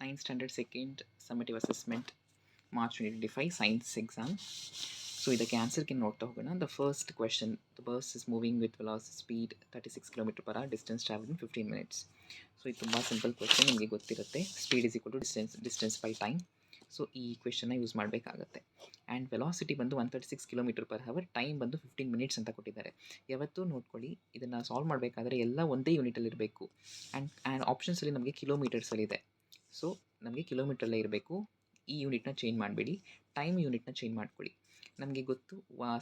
9th standard second summative assessment March 2025 science exam. So ಇದಕ್ಕೆ ಆನ್ಸರ್ಗೆ ನೋಡ್ತಾ ಹೋಗೋಣ. The first question, the bus is moving with velocity speed 36 km/h, distance traveled in 15 minutes. So ಇದು ತುಂಬ simple question, ನಿಮಗೆ ಗೊತ್ತಿರುತ್ತೆ. Speed is equal to distance by time. So ಈ ಕ್ವೆಶನ್ನ use ಮಾಡಬೇಕಾಗತ್ತೆ. ಆ್ಯಂಡ್ ವೆಲಾಸಿಟಿ ಬಂದು 136 km/h, ಟೈಮ್ ಬಂದು 15 minutes ಅಂತ ಕೊಟ್ಟಿದ್ದಾರೆ. ಯಾವತ್ತೂ ನೋಡ್ಕೊಳ್ಳಿ, ಇದನ್ನು ಸಾಲ್ವ್ ಮಾಡಬೇಕಾದ್ರೆ ಎಲ್ಲ ಒಂದೇ ಯೂನಿಟಲ್ಲಿ ಇರಬೇಕು. ಆ್ಯಂಡ್ ಆಪ್ಷನ್ಸಲ್ಲಿ ನಮಗೆ ಕಿಲೋಮೀಟರ್ಸಲ್ಲಿದೆ. ಸೊ ನಮಗೆ ಕಿಲೋಮೀಟ್ರಲ್ಲೇ ಇರಬೇಕು. ಈ ಯೂನಿಟ್ನ ಚೇಂಜ್ ಮಾಡಬೇಡಿ, ಟೈಮ್ ಯೂನಿಟ್ನ ಚೇಂಜ್ ಮಾಡ್ಕೊಳ್ಳಿ. ನಮಗೆ ಗೊತ್ತು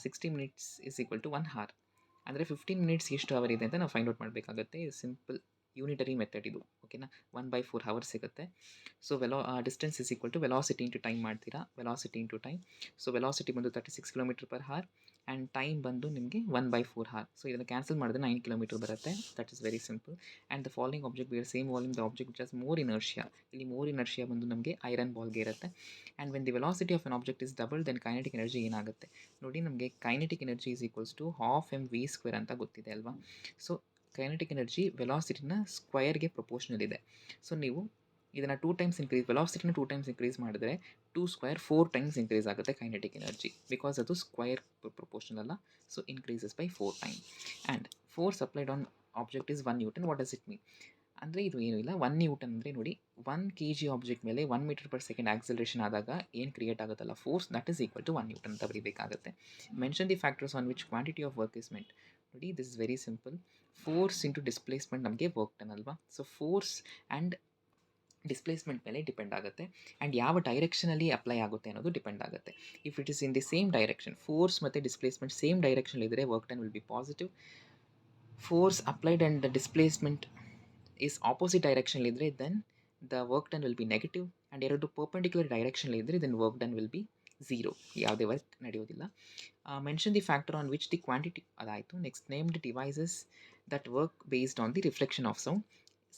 60 minutes is equal to 1 hour. ಅಂದರೆ 15 ಮಿನಿಟ್ಸ್ ಎಷ್ಟು ಅವರ್ ಇದೆ ಅಂತ ನಾವು ಫೈಂಡ್ ಔಟ್ ಮಾಡಬೇಕಾಗುತ್ತೆ. ಸಿಂಪಲ್ ಯೂನಿಟರಿ ಮೆಥಡ್ ಇದು, ಓಕೆನಾ. 1/4 ಅವರ್ ಸಿಗುತ್ತೆ. So distance is equal to velocity into time ಮಾಡ್ತೀರಾ, velocity into time. So velocity ಬಂದು 36 km/h ಆ್ಯಂಡ್ ಟೈಮ್ ಬಂದು ನಿಮಗೆ 1/4 ಅವರ್. ಸೊ ಇದನ್ನು ಕ್ಯಾನ್ಸಲ್ ಮಾಡಿದ್ರೆ 9 km ಬರುತ್ತೆ. That is very simple. And the following object were same volume the object which has more inertia. ಇಲ್ಲಿ more inertia ಬಂದು ನಮಗೆ iron ಬಾಲ್ಗೆ ಇರುತ್ತೆ. And when the velocity of an object is double, then kinetic energy ಏನಾಗುತ್ತೆ ನೋಡಿ. ನಮಗೆ kinetic energy is equals to 12 mv² ಅಂತ ಗೊತ್ತಿದೆ ಅಲ್ವಾ. ಸೊ ಕೈನೆಟಿಕ್ ಎನರ್ಜಿ ವೆಲಾಸಿಟಿನ ಸ್ಕ್ವಯರ್ಗೆ ಪ್ರಪೋರ್ಷನಲ್ ಇದೆ. ಸೊ ನೀವು ಇದನ್ನು 2 ಟೈಮ್ಸ್ ಇನ್ಕ್ರೀಸ್, ವೆಲಾಸಿಟಿನ 2 ಟೈಮ್ಸ್ ಇನ್ಕ್ರೀಸ್ ಮಾಡಿದ್ರೆ 2² 4 ಟೈಮ್ಸ್ ಇನ್ಕ್ರೀಸ್ ಆಗುತ್ತೆ ಕೈನೆಟಿಕ್ ಎನರ್ಜಿ, ಬಿಕಾಸ್ ಅದು ಸ್ಕ್ವಯರ್ ಪ್ರಪೋರ್ಷನಲ್ ಅಲ್ಲ. So increases by 4 time. And force applied on object is 1 Newton. What does it mean ಅಂದರೆ ಇದು ಏನೂ ಇಲ್ಲ. 1 Newton ಅಂದರೆ ನೋಡಿ, 1 kg ಆಬ್ಜೆಕ್ಟ್ ಮೇಲೆ 1 m/s ಆಕ್ಸಲರೇಷನ್ ಆದಾಗ ಏನು ಕ್ರಿಯೇಟ್ ಆಗುತ್ತಲ್ಲ force, that is equal to 1 Newton ಅಂತ ಬರೀಬೇಕಾಗುತ್ತೆ. Mention the factors on which quantity of work is ಮೆಂಟ್. ನೋಡಿ, this is very simple. Force into displacement ನಮಗೆ ವರ್ಕ್ ಡನ್ ಅಲ್ವಾ. ಸೊ ಫೋರ್ಸ್ ಆ್ಯಂಡ್ ಡಿಸ್ಪ್ಲೇಸ್ಮೆಂಟ್ ಮೇಲೆ ಡಿಪೆಂಡ್ ಆಗುತ್ತೆ. ಆ್ಯಂಡ್ ಯಾವ ಡೈರೆಕ್ಷನಲ್ಲಿ ಅಪ್ಲೈ ಆಗುತ್ತೆ ಅನ್ನೋದು ಡಿಪೆಂಡ್ ಆಗುತ್ತೆ. If it is in the same direction, force ಮತ್ತು ಡಿಸ್ಪ್ಲೇಸ್ಮೆಂಟ್ ಸೇಮ್ ಡೈರೆಕ್ಷನ್ ಇದ್ದರೆ work done will be positive. Force applied and the displacement is opposite direction ಇದ್ದರೆ then the work done will be negative. And ಎರಡು perpendicular direction ಇದ್ದರೆ then work done will be 0. ಯಾವುದೇ work ನಡೆಯೋದಿಲ್ಲ. Mention the factor on which the quantity, ಅದಾಯಿತು. Next, name the devices that work based on the reflection of sound.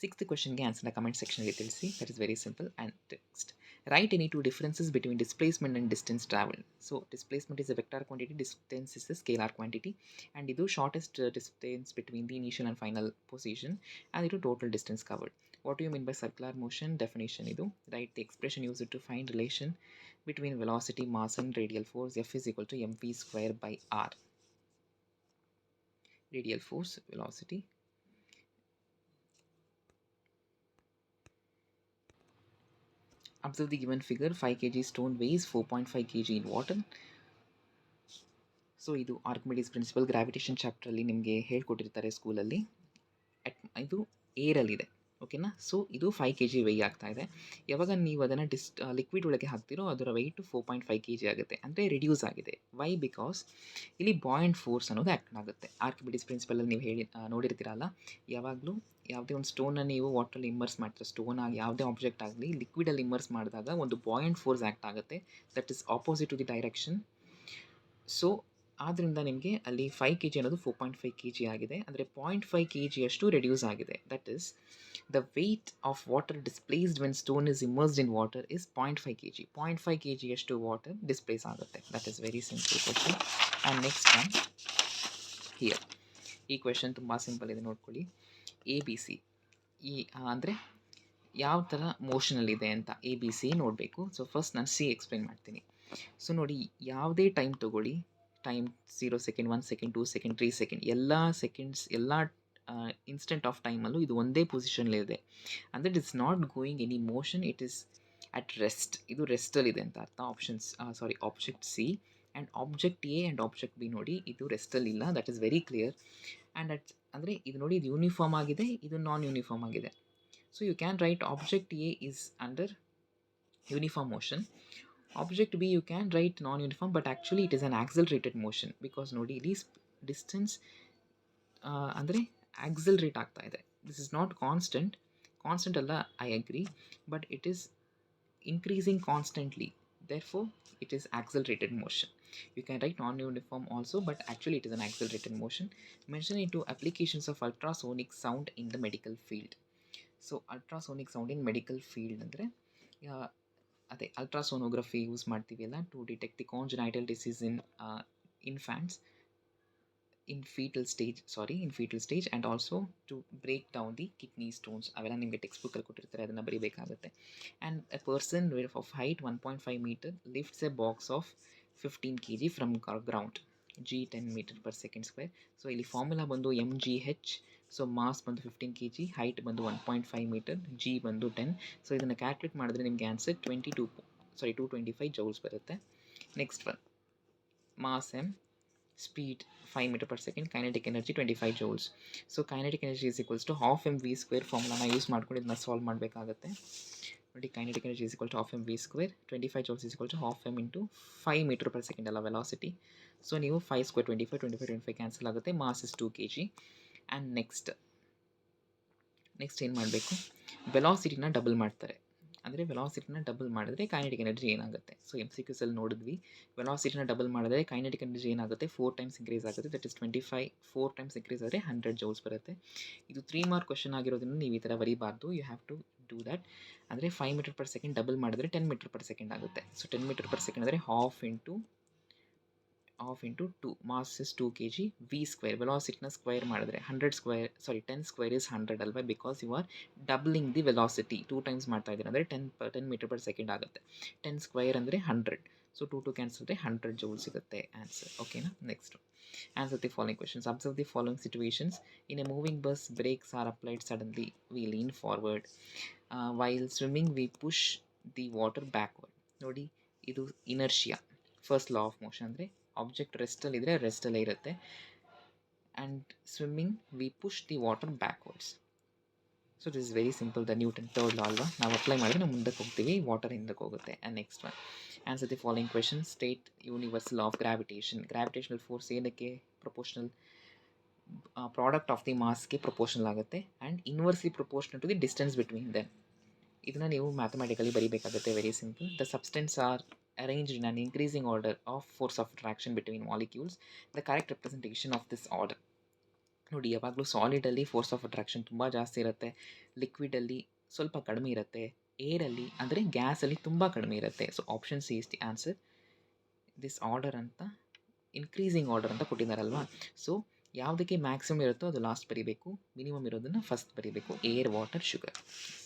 6th ಕ್ವೆಶನ್ಗೆ ಆನ್ಸರ್ನ comment ಸೆಕ್ಷನಲ್ಲಿ ತಿಳಿಸಿ. That is very simple. And next, write any two differences between displacement and distance travelled. So displacement is a vector quantity, distance is a scalar quantity. And ಇದು shortest distance between the initial and final position. And ಇದು total distance covered. What you mean by circular motion? Definition ಇದು. Write the expression use to find relation between velocity, mass and radial force. F is equal to mv² by r. Radial force, velocity. Observe the given figure. 5 kg stone weighs 4.5 kg in water. So ಇದು Archimedes principal, gravitation ಚಾಪ್ಟ್ರಲ್ಲಿ ನಿಮಗೆ ಹೇಳ್ಕೊಟ್ಟಿರ್ತಾರೆ ಸ್ಕೂಲಲ್ಲಿ. ಇದು ಏರಲ್ಲಿದೆ, ಓಕೆನಾ. So ಇದು 5 kg weight ಆಗ್ತಾ ಇದೆ. ಯಾವಾಗ ನೀವು ಅದನ್ನು ಲಿಕ್ವಿಡ್ ಒಳಗೆ ಹಾಕ್ತಿರೋ ಅದರ ವೆಯ್ಟು 4.5 kg ಆಗುತ್ತೆ, ಅಂದರೆ ರಿಡ್ಯೂಸ್ ಆಗಿದೆ. ವೈ? ಬಿಕಾಸ್ ಇಲ್ಲಿ ಬಾಯಿಂಟ್ ಫೋರ್ಸ್ ಅನ್ನೋದು ಆ್ಯಕ್ಟ್ ಆಗುತ್ತೆ. ಆರ್ಕಿಮಿಡೀಸ್ ಪ್ರಿನ್ಸಿಪಲಲ್ಲಿ ನೀವು ನೋಡಿರ್ತೀರಲ್ಲ, ಯಾವಾಗಲೂ ಯಾವುದೇ ಒಂದು ಸ್ಟೋನನ್ನು ನೀವು ವಾಟ್ರಲ್ಲಿ ಇಮ್ಮರ್ಸ್ ಮಾಡ್ತೀರ, ಸ್ಟೋನ್ ಆಗಿ ಯಾವುದೇ ಆಬ್ಜೆಕ್ಟ್ ಆಗಲಿ ಲಿಕ್ವಿಡಲ್ಲಿ ಇಮ್ಮರ್ಸ್ ಮಾಡಿದಾಗ ಒಂದು ಬಾಯಿಂಟ್ ಫೋರ್ಸ್ ಆ್ಯಕ್ಟ್ ಆಗುತ್ತೆ, that is opposite to the direction. So ಆದ್ದರಿಂದ ನಿಮಗೆ ಅಲ್ಲಿ 5 kg ಅನ್ನೋದು 4.5 kg ಆಗಿದೆ, ಅಂದರೆ 0.5 kg ಅಷ್ಟು ರೆಡ್ಯೂಸ್ ಆಗಿದೆ. That is the weight of water displaced when stone is immersed in water is 0.5 kg. 0.5 kg ಅಷ್ಟು ವಾಟರ್ ಡಿಸ್ಪ್ಲೇಸ್ ಆಗುತ್ತೆ. That is very simple question. And next one here. ಈ question ತುಂಬ simple ಇದೆ, ನೋಡ್ಕೊಳ್ಳಿ. ABC ಈ ಅಂದರೆ ಯಾವ ಥರ ಮೋಷನಲ್ಲಿದೆ ಅಂತ ABC ನೋಡಬೇಕು. ಸೊ ಫಸ್ಟ್ ನಾನು C ಎಕ್ಸ್ಪ್ಲೇನ್ ಮಾಡ್ತೀನಿ. ಸೊ ನೋಡಿ, ಯಾವುದೇ ಟೈಮ್ ತೊಗೊಳ್ಳಿ, time 0 second, 1 second, 2 second, 3 second, ಎಲ್ಲ ಸೆಕೆಂಡ್ಸ್, ಎಲ್ಲ ಇನ್ಸ್ಟೆಂಟ್ ಆಫ್ ಟೈಮಲ್ಲೂ ಇದು ಒಂದೇ ಪೊಸಿಷನ್ಲಿದೆ. ಅಂದರೆ it is not going any motion, it is at rest. ಇದು ರೆಸ್ಟಲ್ಲಿದೆ ಅಂತ ಅರ್ಥ. Object C and object A and object B ನೋಡಿ, ಇದು ರೆಸ್ಟಲ್ಲಿಲ್ಲ. That is very clear. And ಅಂದರೆ ಇದು ನೋಡಿ, ಇದು ಯೂನಿಫಾರ್ಮ್ ಆಗಿದೆ, ಇದು ನಾನ್ ಯೂನಿಫಾರ್ಮ್ ಆಗಿದೆ. So you can write object A is under uniform motion. Object B you can write non-uniform, but actually it is an accelerated motion, because ನೋಡಿ ಇಲ್ಲಿ distance ಅಂದರೆ ಆಕ್ಸಲರೇಟ್ ಆಗ್ತಾ ಇದೆ. ದಿಸ್ ಇಸ್ ನಾಟ್ ಕಾನ್ಸ್ಟೆಂಟ್ ಅಲ್ಲ, I agree, but it is increasing constantly, therefore it is accelerated motion. You can write non-uniform also, but actually it is an accelerated motion. Mention into applications of ultrasonic sound in the medical field. So ultrasonic sound in medical field ಅಂದರೆ ಅದೇ ultrasonography use ಮಾಡ್ತೀವಿ ಅಲ್ಲ, to detect the congenital disease in infants. in fetal stage and also to break down the kidney stones. ಅವೆಲ್ಲ ನಿಮಗೆ text ಬುಕ್ಕಲ್ಲಿ ಕೊಟ್ಟಿರ್ತಾರೆ, ಅದನ್ನು ಬರೀಬೇಕಾಗುತ್ತೆ. And a person of height 1.5 metre lifts a box of 15 kg from ground, G 10 metre per second square. So ಇಲ್ಲಿ formula ಬಂದು MGH. So mass ಬಂದು 15 kg, height ಬಂದು 1.5 ಮೀಟರ್, ಜಿ ಬಂದು 10. ಸೊ ಇದನ್ನು ಕ್ಯಾಲ್ಕುಲೇಟ್ ಮಾಡಿದ್ರೆ ನಿಮಗೆ ಆನ್ಸರ್ 225 ಜೌಲ್ಸ್ ಬರುತ್ತೆ. Next one, mass M, speed 5 meter per second, kinetic energy 25 joules. So kinetic energy is equals to half mv square ಫಾರ್ಮುಲಾನ use ಮಾಡ್ಕೊಂಡು ಇದನ್ನ ಸಾಲ್ವ್ ಮಾಡಬೇಕಾಗುತ್ತೆ. ನೋಡಿ, kinetic energy is equal to half mv square, 25 joules is equal to half m into 5 meter per second ಅಲ್ಲ velocity. So ನೀವು 5 square 25 cancel ಆಗುತ್ತೆ. Mass is 2 kg. And next ಏನು ಮಾಡಬೇಕು, ವೆಲಾಸಿಟಿನ ಡಬಲ್ ಮಾಡ್ತಾರೆ. ಅಂದರೆ ವೆಲಾಸಿಟಿನ ಡಬಲ್ ಮಾಡಿದ್ರೆ ಕೈನೆಟಿಕ್ ಎನರ್ಜಿ ಏನಾಗುತ್ತೆ. ಸೊ MCQಸಲ್ಲಿ ನೋಡಿದ್ವಿ, ವೆಲಾಸಿಟಿನ ಡಬಲ್ ಮಾಡಿದ್ರೆ ಕೈನೆಟಿಕ್ ಎನರ್ಜಿ ಏನಾಗುತ್ತೆ, 4 times ಇನ್ಕ್ರೀಸ್ ಆಗುತ್ತೆ. That is 25. 4 times ಇನ್ಕ್ರೀಸ್ ಆದರೆ 100 ಜೌಲ್ಸ್ ಬರುತ್ತೆ. ಇದು 3 ಮಾರ್ಕ್ ಕ್ವಶನ್ ಆಗಿರೋದ್ರಿಂದ ನೀವು ಈ ಥರ ಬರೀಬಾರ್ದು. You have to do that. ಅಂದರೆ 5 ಮೀಟರ್ ಪರ್ ಸೆಕೆಂಡ್ ಡಬಲ್ ಮಾಡಿದ್ರೆ 10 ಮೀಟರ್ ಪರ್ ಸೆಕೆಂಡ್ ಆಗುತ್ತೆ. ಸೊ 10 ಮೀಟರ್ ಪರ್ ಸೆಕೆಂಡ್ ಅಂದರೆ half into 2, mass is 2 kg, V square ವೆಲಾಸಿಟಿನ ಸ್ಕ್ವೇರ್ ಮಾಡಿದ್ರೆ 10 ಸ್ಕ್ವೇರ್ ಇಸ್ 100 ಅಲ್ವಾ, because you are doubling the velocity. 2 times ಮಾಡ್ತಾ ಇದ್ದೀರ ಅಂದರೆ 10 ಮೀಟರ್ ಪರ್ ಸೆಕೆಂಡ್ ಆಗುತ್ತೆ. 10 ಸ್ಕ್ವೇರ್ ಅಂದರೆ 100. ಸೊ 2 ಕ್ಯಾನ್ಸಲ್ ಅಂದರೆ 100 ಜೌಲ್ ಸಿಗುತ್ತೆ ಆನ್ಸರ್. ಓಕೆನಾ? Next, answer the following questions. Observe the following situations. In a moving bus, brakes are applied suddenly, we lean forward. While swimming we push the water backward. ನೋಡಿ, ಇದು inertia, first law of motion. ಅಂದರೆ object ರೆಸ್ಟಲ್ಲಿದ್ದರೆ ರೆಸ್ಟಲ್ಲೇ ಇರುತ್ತೆ. And swimming we push the water backwards. So this is very simple, the Newton third law ಅಲ್ವಾ. ನಾವು apply ಮಾಡಿದ್ರೆ ನಾವು ಮುಂದಕ್ಕೆ ಹೋಗ್ತೀವಿ, ವಾಟರ್ ಹಿಂದಕ್ಕೆ ಹೋಗುತ್ತೆ. And next one, answer the following question. State universal of gravitation. Gravitational force ಏನಕ್ಕೆ proportional, product of the ಮಾಸ್ಗೆ ಪ್ರಪೋರ್ಷನಲ್ ಆಗುತ್ತೆ. And inversely proportional to the distance between them. ಇದನ್ನು ನೀವು ಮ್ಯಾಥಮೆಟಿಕಲಿ ಬರೀಬೇಕಾಗುತ್ತೆ. Very simple. The substance are arranged in an increasing order of force of attraction between molecules. The correct representation of this order. ನೋಡಿ, ಯಾವಾಗಲೂ ಸಾಲಿಡಲ್ಲಿ force of attraction ತುಂಬ ಜಾಸ್ತಿ ಇರುತ್ತೆ, ಲಿಕ್ವಿಡಲ್ಲಿ ಸ್ವಲ್ಪ ಕಡಿಮೆ ಇರುತ್ತೆ, ಏರಲ್ಲಿ ಅಂದರೆ ಗ್ಯಾಸಲ್ಲಿ ತುಂಬ ಕಡಿಮೆ ಇರುತ್ತೆ. So option C is the answer. This order ಅಂತ ಇನ್ಕ್ರೀಸಿಂಗ್ ಆರ್ಡರ್ ಅಂತ ಕೊಟ್ಟಿದ್ದಾರಲ್ವಾ. ಸೊ ಯಾವುದಕ್ಕೆ ಮ್ಯಾಕ್ಸಿಮಮ್ ಇರುತ್ತೋ ಅದು ಲಾಸ್ಟ್ ಬರೀಬೇಕು, ಮಿನಿಮಮ್ ಇರೋದನ್ನು ಫಸ್ಟ್ ಬರೀಬೇಕು. Air, water, sugar,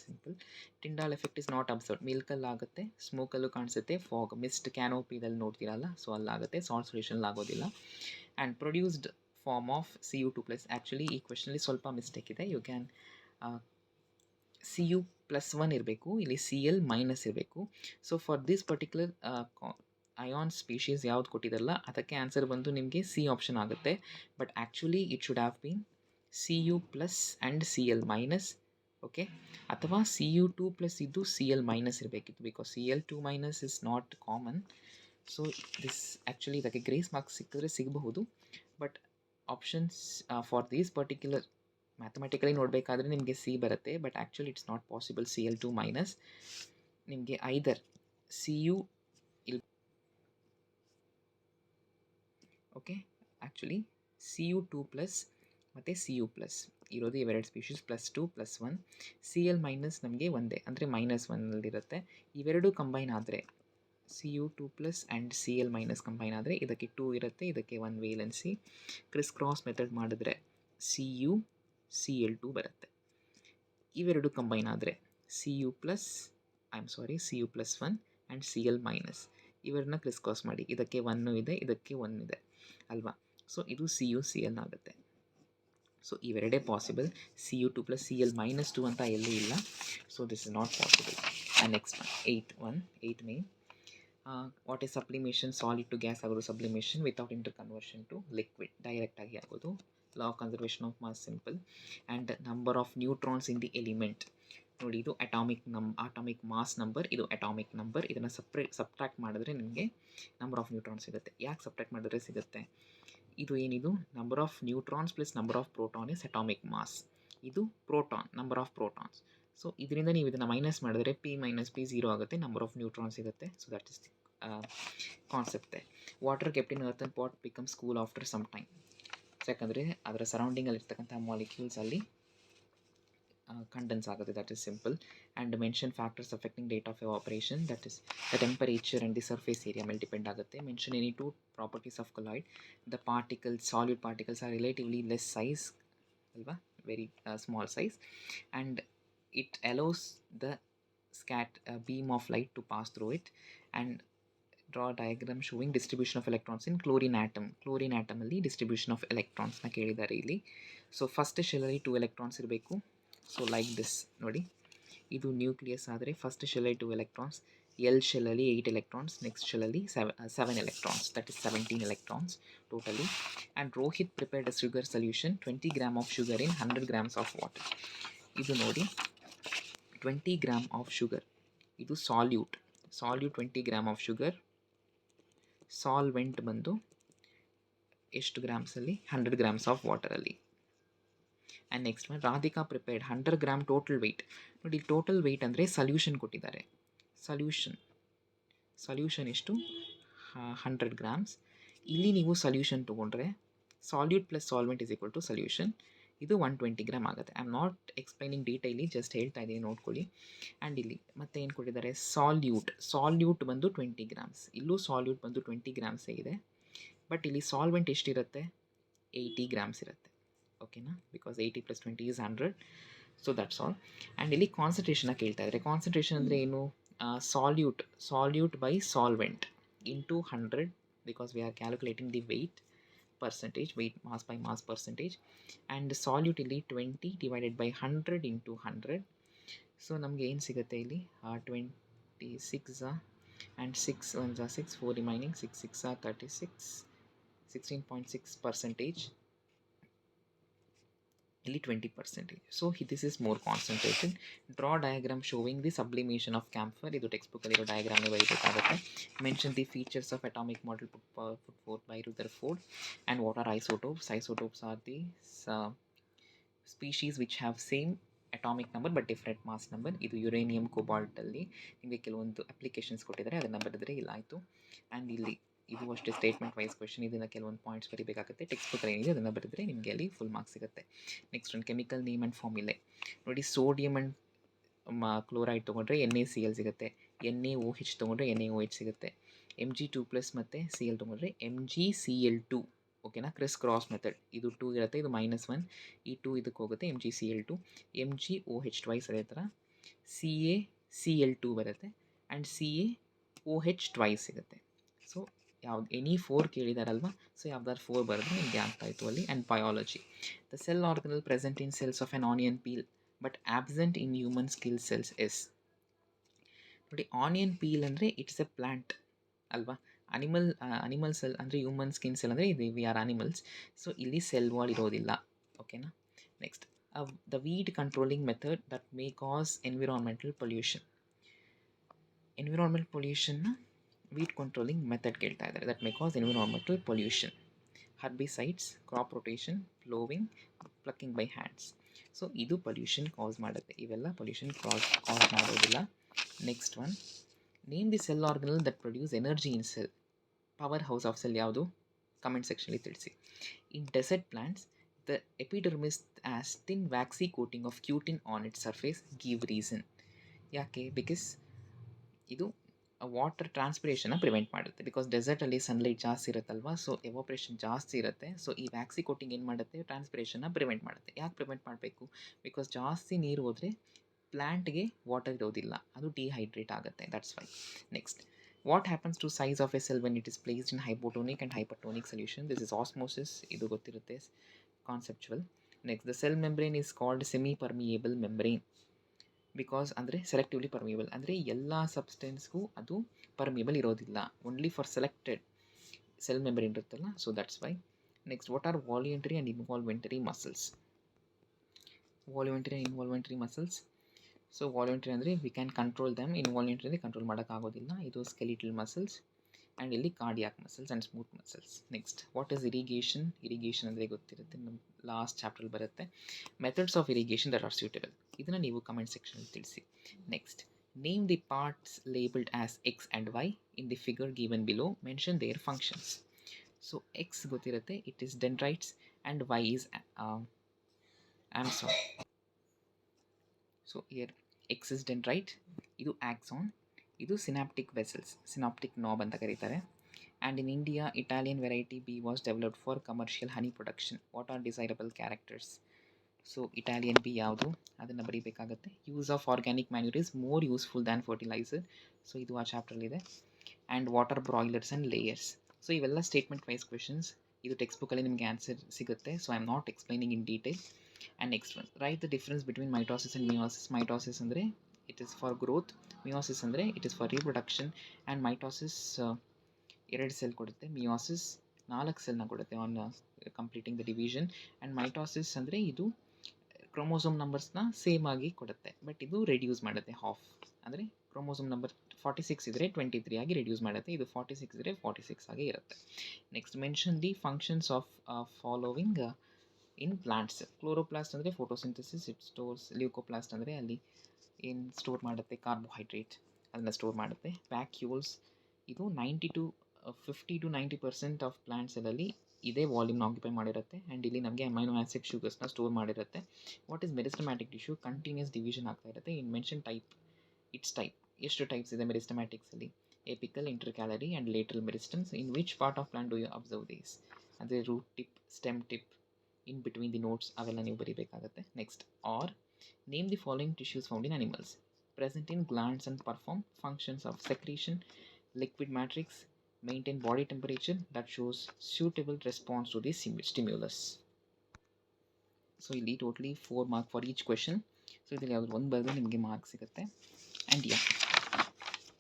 simple. Tyndall effect is not observed. ಮಿಲ್ಕಲ್ಲಿ ಆಗುತ್ತೆ, ಸ್ಮೋಕಲ್ಲೂ ಕಾಣಿಸುತ್ತೆ, ಫಾಗ್ ಮಿಸ್ಟ್ ಕ್ಯಾನೋಪಿದಲ್ಲಿ ನೋಡ್ತೀರಲ್ಲ, ಸೊ ಅಲ್ಲಾಗುತ್ತೆ. ಸಾಲ್ಟ್ ಸೊಲ್ಯೂಷನಲ್ಲಿ ಆಗೋದಿಲ್ಲ. And produced form of Cu2+. Actually ಈ ಕ್ವೆಶನಲ್ಲಿ ಸ್ವಲ್ಪ ಮಿಸ್ಟೇಕ್ ಇದೆ. ಯು ಕ್ಯಾನ್ Cu+1 ಇರಬೇಕು, ಇಲ್ಲಿ Cl- ಇರಬೇಕು. So for this particular ion species ಯಾವ್ದು ಕೊಟ್ಟಿದ್ದಲ್ಲ ಅದಕ್ಕೆ ಆನ್ಸರ್ ಬಂದು ನಿಮಗೆ ಸಿ ಆಪ್ಷನ್ ಆಗುತ್ತೆ. But actually it should have been Cu+ and Cl-. Okay, ಅಥವಾ Cu2+ ಇದ್ದು Cl- ಇರಬೇಕಿತ್ತು, because Cl2- is not common. So this actually ಇದಕ್ಕೆ ಗ್ರೇಸ್ ಮಾರ್ಕ್ಸ್ ಸಿಕ್ಕಿದ್ರೆ ಸಿಗಬಹುದು. But options for these particular mathematically ನೋಡಬೇಕಾದ್ರೆ ನಿಮಗೆ ಸಿ ಬರುತ್ತೆ. But actually it's not possible. Cl2- ನಿಮಗೆ ಐದರ್ Cu ಓಕೆ, ಆ್ಯಕ್ಚುಲಿ Cu2+ ಮತ್ತು Cu+ ಇರೋದು ಇವೆರಡು ಸ್ಪೀಷೀಸ್, +2 +1. Cl- ನಮಗೆ ಒಂದೇ, ಅಂದರೆ -1ನಲ್ಲಿರುತ್ತೆ. ಇವೆರಡು ಕಂಬೈನ್ ಆದರೆ Cu2+ ಆ್ಯಂಡ್ Cl- ಕಂಬೈನ್ ಆದರೆ ಇದಕ್ಕೆ 2 ಇರುತ್ತೆ, ಇದಕ್ಕೆ 1 ವೇಲೆನ್ಸಿ. ಕ್ರಿಸ್ ಕ್ರಾಸ್ ಮೆಥಡ್ ಮಾಡಿದ್ರೆ Cu Cl2 ಬರುತ್ತೆ. ಇವೆರಡು ಕಂಬೈನ್ ಆದರೆ Cu+1 ಆ್ಯಂಡ್ Cl- ಇವೆರಡನ್ನ ಕ್ರಿಸ್ ಕ್ರಾಸ್ ಮಾಡಿ, ಇದಕ್ಕೆ 1 ಇದೆ, ಇದಕ್ಕೆ 1 ಇದೆ ಅಲ್ವಾ. ಸೊ ಇದು Cu Cl ಆಗುತ್ತೆ. ಸೊ ಇವೆರಡೇ ಪಾಸಿಬಲ್. Cu2+ Cl- ಅಂತ ಎಲ್ಲೂ ಇಲ್ಲ. So this is not possible. And next one, 8 main. What is sublimation? Solid to gas ಆಗೋದು sublimation without inter conversion to liquid, ಡೈರೆಕ್ಟಾಗಿ ಆಗೋದು. Law of conservation of mass simple. And number of neutrons in the element. ನೋಡಿ, ಇದು atomic mass number, ಇದು atomic number. ಇದನ್ನು subtract ಮಾಡಿದ್ರೆ ನಿಮಗೆ number of neutrons ಸಿಗುತ್ತೆ. ಯಾಕೆ ಸಬ್ಟ್ರಾಕ್ಟ್ ಮಾಡಿದ್ರೆ ಸಿಗುತ್ತೆ? ಇದು ಏನಿದು number of neutrons plus number of proton is atomic mass. ಇದು proton, number of protons. So ಇದರಿಂದ ನೀವು ಇದನ್ನು ಮೈನಸ್ ಮಾಡಿದ್ರೆ P - P 0 ಆಗುತ್ತೆ, ನಂಬರ್ ಆಫ್ ನ್ಯೂಟ್ರಾನ್ಸ್ ಸಿಗುತ್ತೆ. So that is the concept. Water kept in earthen pot becomes cool after some time. ಯಾಕಂದರೆ ಅದರ ಸರೌಂಡಿಂಗಲ್ಲಿ ಇರ್ತಕ್ಕಂಥ ಮಾಲಿಕ್ಯೂಲ್ಸಲ್ಲಿ condense ಆಗುತ್ತೆ, that is simple. And mention factors affecting rate of evaporation, that is the temperature and the surface area ಮೇಲೆ depend ಆಗುತ್ತೆ. mention any two properties of colloid. The particles, solute particles are relatively less size ಅಲ್ವಾ, very small size, and it allows the beam of light to pass through it. And draw a diagram showing distribution of electrons in chlorine atom. Chlorine atom ಅಲ್ಲಿ distribution of electrons ನ ಕೇಳಿದ್ದಾರೆ ಇಲ್ಲಿ. So first ಶೆಲ್ಲಲ್ಲಿ 2 electrons ಇರಬೇಕು. So like this ನೋಡಿ, ಇದು nucleus ಆದರೆ first ಶೆಲ್ಲಲ್ಲಿ 2 ಎಲೆಕ್ಟ್ರಾನ್ಸ್, ಎಲ್ ಶೆಲ್ಲಲ್ಲಿ 8 ಎಲೆಕ್ಟ್ರಾನ್ಸ್, ನೆಕ್ಸ್ಟ್ ಶೆಲ್ಲಲ್ಲಿ 7 electrons, that is 17 electrons totally. And Rohit prepared a sugar solution 20 gram of sugar in 100 grams of water. ಇದು ನೋಡಿ 20 ಗ್ರಾಮ್ ಆಫ್ ಶುಗರ್, ಇದು solute 20 gram of sugar. Solvent ಬಂದು ಎಷ್ಟು ಗ್ರಾಮ್ಸಲ್ಲಿ, 100 ಗ್ರಾಮ್ಸ್ ಆಫ್ ವಾಟರಲ್ಲಿ. And next one, Radhika prepared 100 gram total weight. ನೋಡಿ total weight ಅಂದರೆ solution ಕೊಟ್ಟಿದ್ದಾರೆ, ಸಲ್ಯೂಷನ್ ಎಷ್ಟು 100 ಗ್ರಾಮ್ಸ್. ಇಲ್ಲಿ ನೀವು ಸಲ್ಯೂಷನ್ ತೊಗೊಂಡ್ರೆ solute plus solvent is equal to solution, ಇದು 120 ಗ್ರಾಮ್ ಆಗುತ್ತೆ. I am not explaining detaily, just ಹೇಳ್ತಾ ಇದ್ದೀನಿ ನೋಡ್ಕೊಳ್ಳಿ. ಆ್ಯಂಡ್ ಇಲ್ಲಿ ಮತ್ತೆ ಏನು ಕೊಟ್ಟಿದ್ದಾರೆ, ಸಾಲ್ಯೂಟ್ ಬಂದು 20 ಗ್ರಾಮ್ಸ್, ಇಲ್ಲೂ ಸಾಲ್ಯೂಟ್ ಬಂದು 20 ಗ್ರಾಮ್ಸೇ ಇದೆ. ಬಟ್ ಇಲ್ಲಿ ಸಾಲ್ವೆಂಟ್ ಎಷ್ಟಿರುತ್ತೆ, 80 ಗ್ರಾಮ್ಸ್ ಇರುತ್ತೆ. ಓಕೆನಾ, because 80 + 20 is 100. So that's all. And ಇಲ್ಲಿ ಕಾನ್ಸಂಟ್ರೇಷನ್ನ ಕೇಳ್ತಾ ಇದ್ದಾರೆ. ಕಾನ್ಸಂಟ್ರೇಷನ್ ಅಂದರೆ ಏನು, solute by solvent into 100, because we are calculating the weight percentage, weight mass by mass percentage. And solute ಇಲ್ಲಿ 20 divided by 100 into 100. ಸೊ ನಮಗೆ ಏನು ಸಿಗುತ್ತೆ ಇಲ್ಲಿ 26 and 6 1s are 6, 4 remaining, 6 6 are 36, 16.6%, ಇಲ್ಲಿ 20%. So this is more concentrated. Draw diagram showing the sublimation of camphor. ಇದು text ಬುಕ್ಕಲ್ಲಿರೋ ಡಯಾಗ್ರಾಮ್ನೇ ಬರೀಬೇಕಾಗುತ್ತೆ. Mention the features of atomic model put forth by Rutherford. And what are isotopes? Isotopes are the species which have same atomic number but different mass number. ಇದು uranium ಕೋಬಾಲ್ಟಲ್ಲಿ ನಿಮಗೆ ಕೆಲವೊಂದು applications ಕೊಟ್ಟಿದ್ದಾರೆ, ಅದನ್ನು ಬರೆದ್ರೆ ಇಲ್ಲ ಆಯಿತು. ಆ್ಯಂಡ್ ಇಲ್ಲಿ ಇದು ಅಷ್ಟೇ ಸ್ಟೇಟ್ಮೆಂಟ್ ವೈಸ್ ಕ್ವೆಶನ್, ಇದನ್ನು ಕೆಲವೊಂದು ಪಾಯಿಂಟ್ಸ್ ಬರೀಬೇಕಾಗುತ್ತೆ. ಟೆಕ್ಸ್ಟ್ ಬುಕ್ ಏನಿದೆ ಅದನ್ನು ಬರೆದ್ರೆ ನಿಮಗೆ ಅಲ್ಲಿ ಫುಲ್ ಮಾರ್ಕ್ಸ್ ಸಿಗುತ್ತೆ. ನೆಕ್ಸ್ಟ್ ಒಂದು ಕೆಮಿಕಲ್ ನೇಮ್ ಆ್ಯಂಡ್ ಫಾರ್ಮುಲೆ ನೋಡಿ. ಸೋಡಿಯಂ ಆ್ಯಂಡ್ ಕ್ಲೋರೈಡ್ ತೊಗೊಂಡ್ರೆ NaCl ಸಿಗುತ್ತೆ, NaOH ತೊಗೊಂಡ್ರೆ NaOH ಸಿಗುತ್ತೆ, Mg2+ ಮತ್ತು Cl ತೊಗೊಂಡ್ರೆ MgCl2. ಓಕೆನಾ, ಕ್ರಾಸ್ ಮೆಥಡ್, ಇದು 2 ಇರುತ್ತೆ, ಇದು -1, ಈ 2 ಇದಕ್ಕೆ ಹೋಗುತ್ತೆ, MgCl2, MgOH ಟ್ವೈಸ್ ಅದೇ ಥರ CaCl2 ಬರುತ್ತೆ, ಆ್ಯಂಡ್ CaOH ಟ್ವೈಸ್ ಸಿಗುತ್ತೆ. ಸೊ ಯಾವ್ದು ಎನಿ 4 ಕೇಳಿದಾರಲ್ವಾ, ಸೊ ಯಾವ್ದಾದ್ರು 4 ಬರೆದ್ರೆ ನಿಮಗೆ ಆಗ್ತಾಯಿತ್ತು ಅಲ್ಲಿ. And biology, the cell organelle present in cells of an onion peel but absent in human skin cells is. ನೋಡಿ ಆನಿಯನ್ ಪೀಲ್ ಅಂದರೆ ಇಟ್ಸ್ ಎ ಪ್ಲ್ಯಾಂಟ್ ಅಲ್ವಾ, ಅನಿಮಲ್ ಸೆಲ್ ಅಂದರೆ ಹ್ಯೂಮನ್ ಸ್ಕಿನ್ ಸೆಲ್ ಅಂದರೆ ಇದು ವಿ ಆರ್ ಅನಿಮಲ್ಸ್. ಸೊ ಇಲ್ಲಿ cell wall ಇರೋದಿಲ್ಲ. ಓಕೆನಾ. Next, the weed controlling method that may cause environmental pollution. Environmental ಪೊಲ್ಯೂಷನ್ನ ವೀಡ್ ಕಂಟ್ರೋಲಿಂಗ್ ಮೆಥಡ್ ಕೇಳ್ತಾ ಇದ್ದಾರೆ. That may cause environmental pollution. Herbicides, crop rotation, ploughing, plucking by hands. So ಇದು pollution cause ಮಾಡುತ್ತೆ, ಇವೆಲ್ಲ pollution cause ಮಾಡೋದಿಲ್ಲ. Next one, name the cell organelle that produce energy in cell. Power house of cell ಯಾವುದು, comment ಸೆಕ್ಷನಲ್ಲಿ ತಿಳಿಸಿ. In desert plants the epidermis as thin waxy coating of cutin on it surface. Give reason. ಯಾಕೆ, because ಇದು water ಟ್ರಾನ್ಸ್ಪಿರೇಷನ್ನ prevent ಮಾಡುತ್ತೆ. Because ಡೆಸರ್ಟಲ್ಲಿ sunlight ಜಾಸ್ತಿ ಇರುತ್ತಲ್ವ, so evaporation ಜಾಸ್ತಿ ಇರುತ್ತೆ. ಸೊ ಈ ವ್ಯಾಕ್ಸಿ ಕೋಟಿಂಗ್ ಏನು ಮಾಡುತ್ತೆ, ಟ್ರಾನ್ಸ್ಪಿರೇಷನ್ನ ಪ್ರಿವೆಂಟ್ ಮಾಡುತ್ತೆ. ಯಾಕೆ ಪ್ರಿವೆಂಟ್ ಮಾಡಬೇಕು, ಬಿಕಾಸ್ ಜಾಸ್ತಿ ನೀರು ಹೋದರೆ ಪ್ಲ್ಯಾಂಟ್ಗೆ ವಾಟರ್ ಇರೋದಿಲ್ಲ, ಅದು ಡಿಹೈಡ್ರೇಟ್ ಆಗುತ್ತೆ, that's why. Next, what happens to size of a cell when it is placed in hypotonic and hypertonic solution. This is osmosis, ಇದು ಗೊತ್ತಿರುತ್ತೆ, conceptual. Next, the cell membrane is called semi permeable membrane because ಅಂದರೆ selectively permeable, ಅಂದರೆ ಎಲ್ಲ ಸಬ್ಸ್ಟೆನ್ಸ್ಗೂ ಅದು permeable ಇರೋದಿಲ್ಲ, only for selected cell membrane ಇರುತ್ತಲ್ಲ, so that's why. Next, what are voluntary and involuntary muscles. Voluntary and involuntary muscles. So ವಾಲ್ಯೂಂಟರಿ ಅಂದರೆ we can control them, involuntary ಅಂದರೆ control ಮಾಡೋಕ್ಕಾಗೋದಿಲ್ಲ, ಇದು ಸ್ಕೆಲಿಟಲ್ ಮಸಲ್ಸ್. ಆ್ಯಂಡ್ ಇಲ್ಲಿ cardiac muscles and smooth muscles. Next, what is irrigation. Irrigation ಅಂದರೆ ಗೊತ್ತಿರುತ್ತೆ, ನಮ್ಮ last chapter ಬರುತ್ತೆ. Methods of irrigation that are suitable, ಇದನ್ನು ನೀವು ಕಮೆಂಟ್ ಸೆಕ್ಷನಲ್ಲಿ ತಿಳಿಸಿ. Next, name the parts labelled as X and Y in the figure given below. Mention their functions. So X ಗೊತ್ತಿರುತ್ತೆ, it is dendrites, and Y is so here X is dendrite, ಇದು axon, ಇದು synaptic vessels, synaptic knob ಅಂತ ಕರೀತಾರೆ. And in India Italian variety bee was developed for commercial honey production. What are desirable characters? So Italian bee ಯಾವುದು ಅದನ್ನು ಬರೀಬೇಕಾಗತ್ತೆ. Use of organic manure is more useful than fertiliser. So ಇದು ಆ ಚಾಪ್ಟ್ರಲ್ಲಿದೆ. And water broilers and layers. So ಇವೆಲ್ಲ statement wise questions. ಇದು text ಬುಕ್ಕಲ್ಲಿ ನಿಮಗೆ ಆನ್ಸರ್ ಸಿಗುತ್ತೆ. So I am not explaining in detail. And next one, write the difference between mitosis and meiosis. Mitosis ಅಂದರೆ it is for growth, meiosis ಅಂದರೆ it is for reproduction. And mitosis 2 cell ಕೊಡುತ್ತೆ, meiosis 4 ಸೆಲ್ನ ಕೊಡುತ್ತೆ on completing the division. And mitosis ಅಂದರೆ ಇದು chromosome ನಂಬರ್ಸ್ನ same ಆಗಿ ಕೊಡುತ್ತೆ, but ಇದು ರೆಡ್ಯೂಸ್ ಮಾಡುತ್ತೆ ಹಾಫ್. ಅಂದರೆ ಕ್ರೋಮೋಸೋಮ್ ನಂಬರ್ 46 ಇದ್ದರೆ 23 ಆಗಿ ರೆಡ್ಯೂಸ್ ಮಾಡುತ್ತೆ, ಇದು 46 ಇದ್ದರೆ 46 ಆಗಿ ಇರುತ್ತೆ. Next mention the functions of following in plants. Chloroplast ಅಂದರೆ ಫೋಟೋಸಿಂಥಸಿಸ್, ಇಟ್ ಸ್ಟೋರ್ಸ್. ಲ್ಯೂಕೋಪ್ಲಾಸ್ಟ್ ಅಂದರೆ ಅಲ್ಲಿ ಏನು ಸ್ಟೋರ್ ಮಾಡುತ್ತೆ, ಕಾರ್ಬೋಹೈಡ್ರೇಟ್ ಅದನ್ನು ಸ್ಟೋರ್ ಮಾಡುತ್ತೆ. ವ್ಯಾಕ್ಯೂಲ್ಸ್ ಇದು 50 to 90% ಆಫ್ ಪ್ಲಾಂಟ್ಸಲ್ಲಿ ಇದೇ ವಾಲ್ಯೂಮ್ನ ಆಕ್ಯುಪೈ ಮಾಡಿರುತ್ತೆ. ಆ್ಯಂಡ್ ಇಲ್ಲಿ ನಮಗೆ ಅಮೈನೋ ಆ್ಯಸಿಡ್ ಶುಗರ್ಸ್ನ ಸ್ಟೋರ್ ಮಾಡಿರುತ್ತೆ. What is meristematic tissue? Continues division ಆಗ್ತಾ ಇರುತ್ತೆ. In mention type, it's type. ಎಷ್ಟು ಟೈಪ್ಸ್ ಇದೆ ಮೆರಿಸ್ಟಮ್ಯಾಟಿಕ್ಸಲ್ಲಿ? Apical, intercalary and lateral meristems. In which part of plant do you observe these? ಅಂದರೆ root tip, stem tip, in between the notes ಅವೆಲ್ಲ ನೀವು ಬರೀಬೇಕಾಗುತ್ತೆ. Next, or name the following tissues found in animals. Present in glands and perform functions of secretion, liquid matrix, maintain body temperature that shows suitable response to the stimulus. So ಇಲ್ಲಿ totally 4 mark for each question. So ಇದರಲ್ಲಿ ಯಾವ್ದು ಒಂದು ಬರೆದ್ರೆ ನಿಮಗೆ mark ಸಿಗುತ್ತೆ. And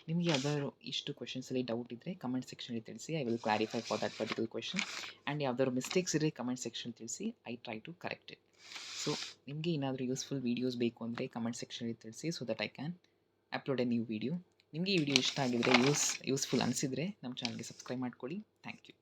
ನಿಮಗೆ ಯಾವ್ದಾದ್ರು ಇಷ್ಟು ಕ್ವೆಶನ್ಸಲ್ಲಿ ಡೌಟ್ ಇದ್ದರೆ ಕಮೆಂಟ್ ಸೆಕ್ಷನಲ್ಲಿ ತಿಳಿಸಿ, I will clarify for that particular question. And ಯಾವ್ದಾದ್ರು ಮಿಸ್ಟೇಕ್ಸ್ ಇದ್ದರೆ ಕಮೆಂಟ್ ಸೆಕ್ಷನ್ ತಿಳಿಸಿ, I try to correct it. So ನಿಮಗೆ ಏನಾದರೂ ಯೂಸ್ಫುಲ್ ವೀಡಿಯೋಸ್ ಬೇಕು ಅಂದರೆ ಕಮೆಂಟ್ ಸೆಕ್ಷನಲ್ಲಿ ತಿಳಿಸಿ, so that I can upload a new video. ನಿಮಗೆ ಈ ವಿಡಿಯೋ ಇಷ್ಟ ಆಗಿದರೆ ಯೂಸ್ಫುಲ್ ಅನಿಸಿದರೆ ನಮ್ಮ ಚಾನಲ್ಗೆ ಸಬ್ಸ್ಕ್ರೈಬ್ ಮಾಡ್ಕೊಳ್ಳಿ. Thank you.